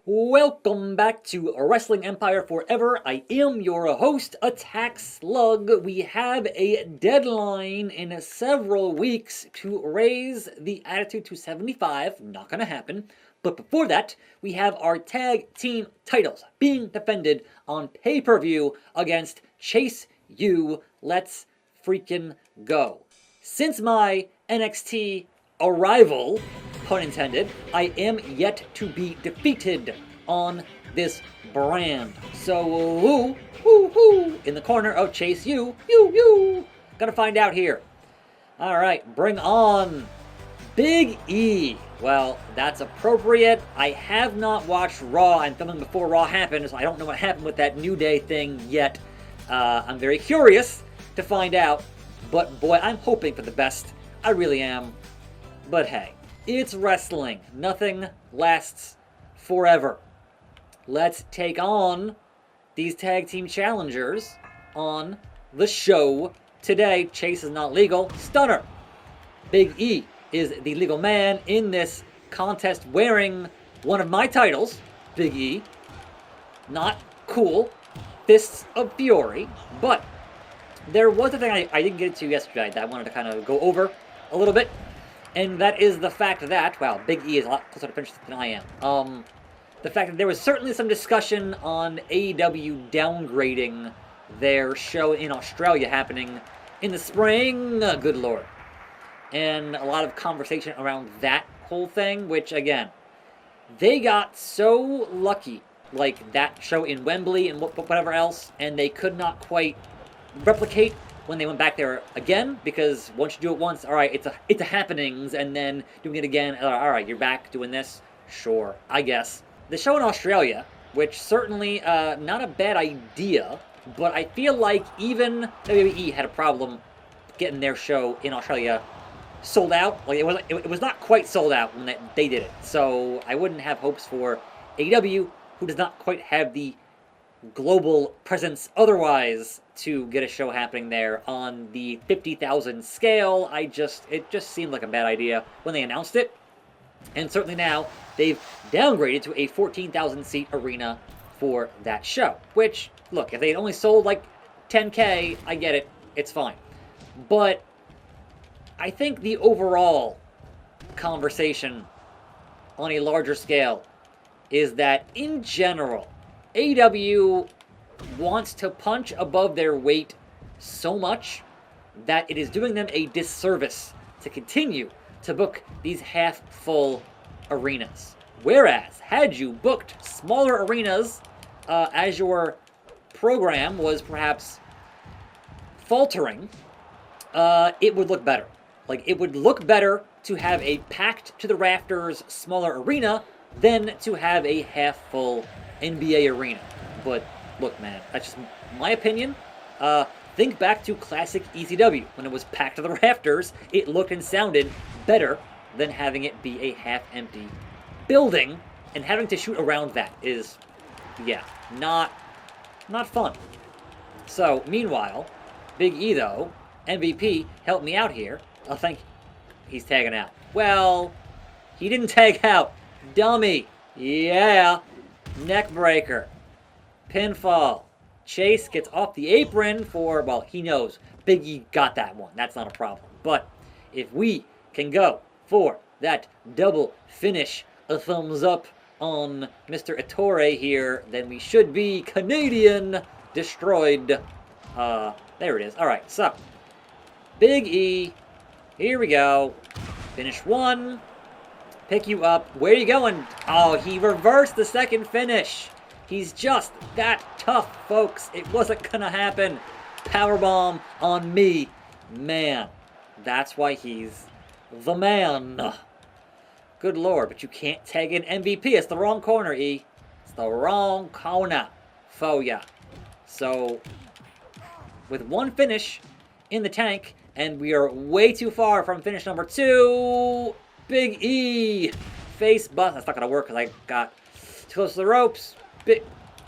Welcome back to Wrestling Empire Forever. I am your host, Attack Slug. We have a deadline in several weeks to raise the Attitude to 75. Not gonna happen. But before that, we have our tag team titles being defended on pay-per-view against Chase U. Let's freaking go. Since my NXT arrival, pun intended, I am yet to be defeated on this brand. So, woo, in the corner of Chase U, Gonna find out here. Alright, bring on Big E. Well, that's appropriate. I have not watched Raw. I'm filming before Raw happened, so I don't know what happened with that New Day thing yet. I'm very curious to find out, but boy, I'm hoping for the best. I really am. But hey, it's wrestling. Nothing lasts forever. Let's take on these tag team challengers on the show today. Chase is not legal. Stunner. Big E is the legal man in this contest wearing one of my titles. Big E. Not cool. Fists of Fury. But there was a thing I didn't get to yesterday that I wanted to kind of go over a little bit. And that is the fact that, wow, Big E is a lot closer to finish than I am. The fact that there was certainly some discussion on AEW downgrading their show in Australia happening in the spring. Good lord. And a lot of conversation around that whole thing, which, again, they got so lucky, like that show in Wembley and whatever else, and they could not quite replicate when they went back there again, because once you do it once, all right, it's a happenings, and then doing it again, all right, you're back doing this, sure, I guess. The show in Australia, which certainly not a bad idea, but I feel like even WWE had a problem getting their show in Australia sold out. Like it was not quite sold out when they did it, so I wouldn't have hopes for AEW, who does not quite have the global presence otherwise to get a show happening there on the 50,000 scale. It just seemed like a bad idea when they announced it. And certainly now they've downgraded to a 14,000 seat arena for that show. Which, look, if they had only sold like 10K, I get it. It's fine. But I think the overall conversation on a larger scale is that in general, AEW wants to punch above their weight so much that it is doing them a disservice to continue to book these half-full arenas. Whereas, had you booked smaller arenas as your program was perhaps faltering, it would look better. Like, it would look better to have a packed to the rafters smaller arena than to have a half-full NBA arena. But look, man, that's just my opinion. Think back to classic ECW. When it was packed to the rafters, it looked and sounded better than having it be a half-empty building, and having to shoot around that is, yeah, not fun. So, meanwhile, Big E, though, MVP, helped me out here. I think he's tagging out. Well, he didn't tag out. Dummy. Yeah. Neck breaker. Pinfall. Chase gets off the apron for, well, he knows Big E got that one. That's not a problem. But if we can go for that double finish, a thumbs up on Mr. Ettore here, then we should be Canadian destroyed. There it is. All right, so Big E, here we go. Finish one. Pick you up. Where are you going? Oh, he reversed the second finish. He's just that tough, folks. It wasn't gonna happen. Powerbomb on me. Man, that's why he's the man. Good lord, but you can't tag in MVP. It's the wrong corner, E. It's the wrong corner for ya. So, with one finish in the tank, and we are way too far from finish number 2, Big E. Face bust. That's not gonna work because I got too close to the ropes.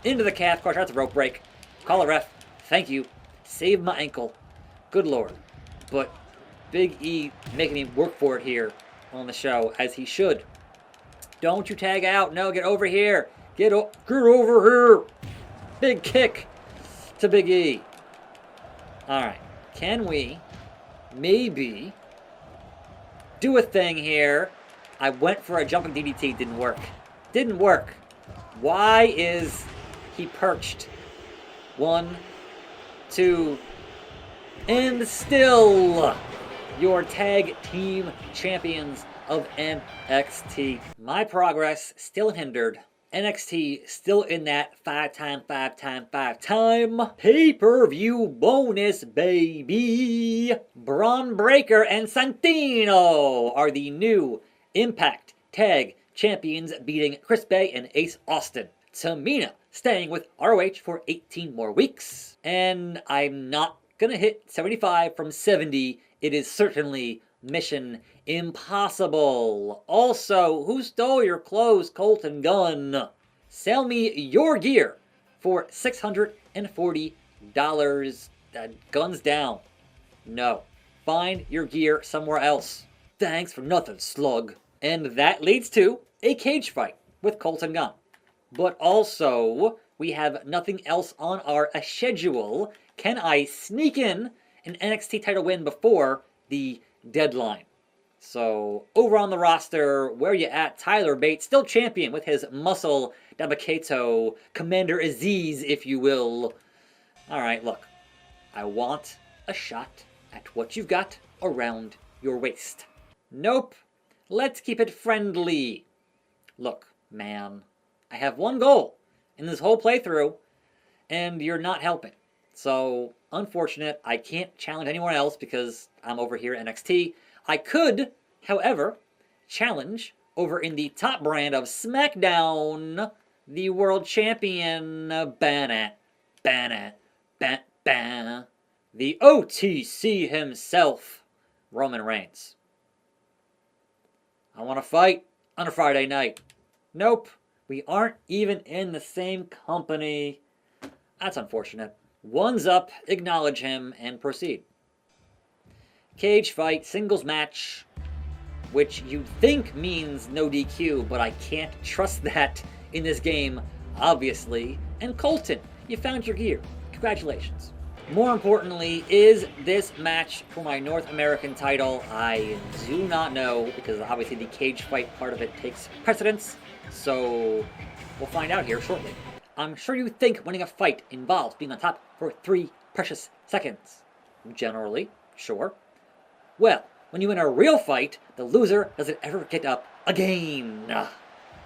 Into the calf crusher. That's a rope break. Call a ref. Thank you. Save my ankle. Good lord. But Big E making me work for it here on the show, as he should. Don't you tag out. No, get over here. Get over here. Big kick to Big E. All right. Can we maybe do a thing here? I went for a jumping DDT. Didn't work. Didn't work. Why is he perched? 1, 2, and still your tag team champions of NXT. My progress still hindered. NXT still in that 5-time pay-per-view bonus, baby. Braun Breaker and Santino are the new Impact Tag Champions, beating Chris Bay and Ace Austin. Tamina staying with ROH for 18 more weeks. And I'm not gonna hit 75 from 70. It is certainly mission impossible. Also, who stole your clothes, Colten Gunn? Sell me your gear for $640. Guns down. No. Find your gear somewhere else. Thanks for nothing, Slug. And that leads to a cage fight with Colten Gunn. But also, we have nothing else on our schedule. Can I sneak in an NXT title win before the deadline? So, over on the roster, where you at? Tyler Bate, still champion with his muscle Dabakato, Commander Aziz, if you will. Alright, look. I want a shot at what you've got around your waist. Nope. Let's keep it friendly. Look, man. I have one goal in this whole playthrough, and you're not helping. So, unfortunate, I can't challenge anyone else because I'm over here at NXT. I could, however, challenge over in the top brand of SmackDown, the World Champion, the OTC himself, Roman Reigns. I want to fight on a Friday night. Nope. We aren't even in the same company. That's unfortunate. One's up, acknowledge him, and proceed. Cage fight, singles match, which you'd think means no DQ, but I can't trust that in this game, obviously. And Colten, you found your gear. Congratulations. More importantly, is this match for my North American title? I do not know, because obviously the cage fight part of it takes precedence. So, we'll find out here shortly. I'm sure you think winning a fight involves being on top for 3 precious seconds. Generally, sure. Well, when you win a real fight, the loser doesn't ever get up again.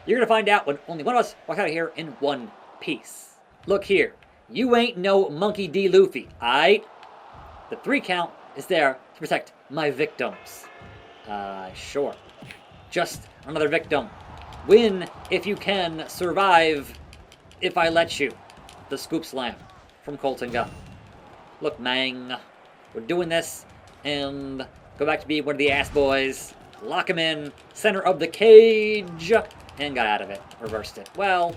You're gonna find out when only one of us walks out of here in one piece. Look here. You ain't no Monkey D. Luffy, aight? The 3 count is there to protect my victims. Sure. Just another victim. Win if you can, survive if I let you. The scoop slam from Colten Gunn. Look, man, we're doing this, and go back to being one of the ass boys. Lock him in, center of the cage, and got out of it. Reversed it. Well,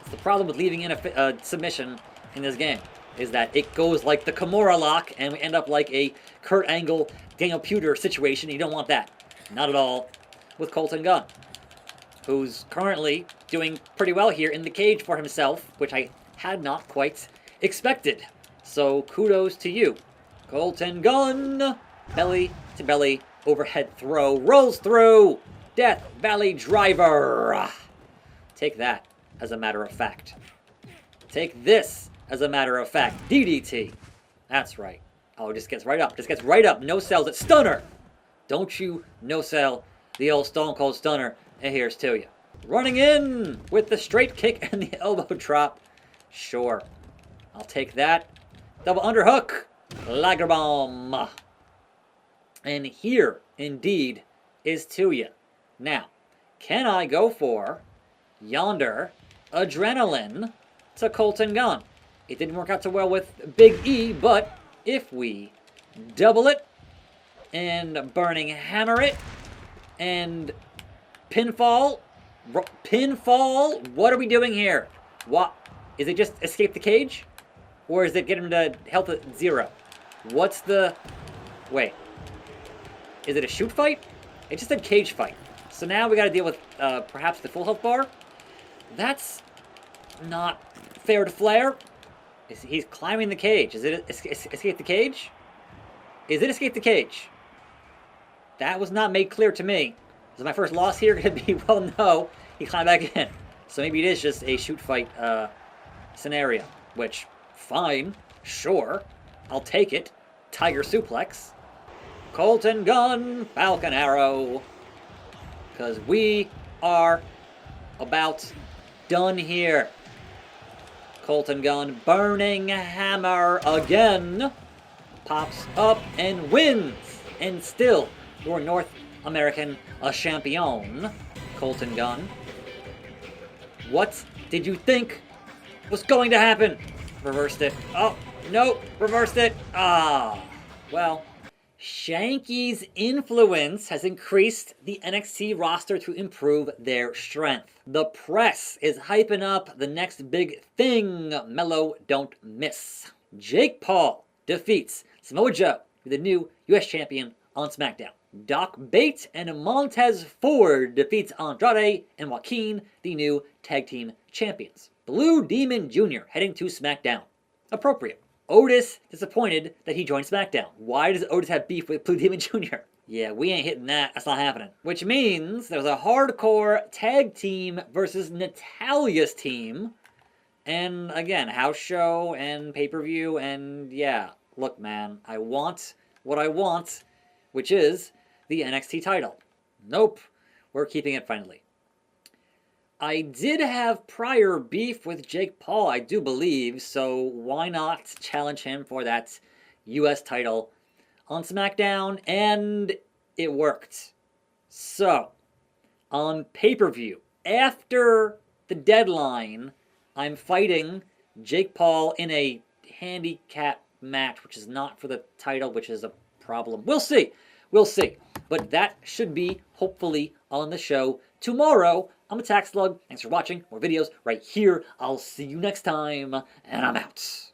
it's the problem with leaving in a submission in this game, is that it goes like the Kimura lock, and we end up like a Kurt Angle, Daniel Puder situation. You don't want that. Not at all with Colten Gunn, who's currently doing pretty well here in the cage for himself, which I had not quite expected. So kudos to you. Colten Gunn, belly to belly, overhead throw, rolls through, Death Valley Driver. Take that as a matter of fact. Take this as a matter of fact. DDT. That's right. Oh, just gets right up. Just gets right up. No sells it. Stunner. Don't you no sell the old Stone Cold Stunner. And here's to you. Running in with the straight kick and the elbow drop. Sure. I'll take that. Double underhook. Liger bomb. And here, indeed, is to you. Now, can I go for yonder adrenaline to Colten Gunn? It didn't work out so well with Big E, but if we double it and burning hammer it and pinfall, what are we doing here? What? Is it just escape the cage? Or is it get him to health at 0? What's the... Wait. Is it a shoot fight? It just said cage fight. So now we gotta deal with perhaps the full health bar? That's not fair to Flair. He's climbing the cage. Is it escape the cage? Is it escape the cage? That was not made clear to me. Is my first loss here going to be, well, no. He climbed back in. So maybe it is just a shoot fight scenario. Which, fine, sure. I'll take it. Tiger suplex. Colten Gunn, Falcon Arrow. Because we are about done here. Colten Gunn, Burning Hammer again. Pops up and wins. And still, your North American champion, Colten Gunn. What did you think was going to happen? Reversed it. Oh, no, reversed it. Ah, well. Shanky's influence has increased the NXT roster to improve their strength. The press is hyping up the next big thing. Mello don't miss. Jake Paul defeats Samoa Joe, the new US champion, on SmackDown. Doc Bates and Montez Ford defeats Andrade and Joaquin, the new tag team champions. Blue Demon Jr. heading to SmackDown. Appropriate. Otis disappointed that he joined SmackDown. Why does Otis have beef with Blue Demon Jr.? Yeah, we ain't hitting that. That's not happening. Which means there's a hardcore tag team versus Natalia's team. And again, house show and pay-per-view. And yeah, look, man, I want what I want, which is the NXT title. Nope, we're keeping it friendly. I did have prior beef with Jake Paul, I do believe, so why not challenge him for that US title on SmackDown? And it worked. So, on pay-per-view, after the deadline, I'm fighting Jake Paul in a handicap match, which is not for the title, which is a problem. We'll see. We'll see. But that should be, hopefully, on the show tomorrow. I'm AttackSlug. Thanks for watching. More videos right here. I'll see you next time, and I'm out.